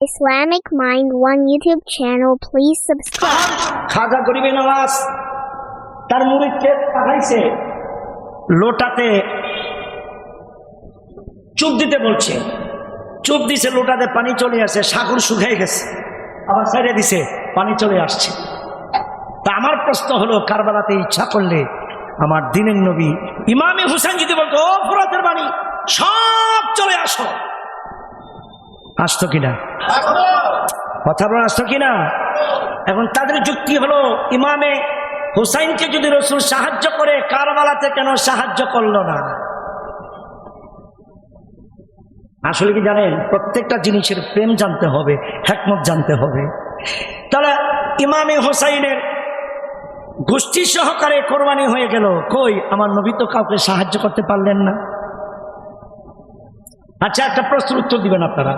Islamic Mind One YouTube channel, please subscribe. খাজা গরিবে নওয়াজ তার মুরিদকে পাঠাইছে লোটাতে চুপ দিতে বলছে, চুপ দিছে, লোটাতে পানি চলে আসে, সাগর শুকিয়ে গেছে, আবার ছেড়ে দিছে, পানি চলে আসছে। তা আমার প্রশ্ন হলো, কারবালাতে ইচ্ছা করলে আমার দিনের নবী ইমামে হুসেন যদি বলতো, ও ফোরাতের পানি সব চলে আসো, আসতো কিনা? কথা বলেন, আসতো কিনা? এখন তাদের যুক্তি হলো, ইমামে হুসাইনকে যদি রসুল সাহায্য করে, কারবালাতে কেন সাহায্য করলো না? আসলে কি জানেন, প্রত্যেকটা জিনিসের প্রেম জানতে হবে, হিকমত জানতে হবে। তাহলে ইমামে হুসাইনের গোষ্ঠী সহকারে কোরবানি হয়ে গেল, কই আমার নবী তো কাউকে সাহায্য করতে পারলেন না। আচ্ছা, একটা প্রশ্ন উত্তর দিবেন আপনারা।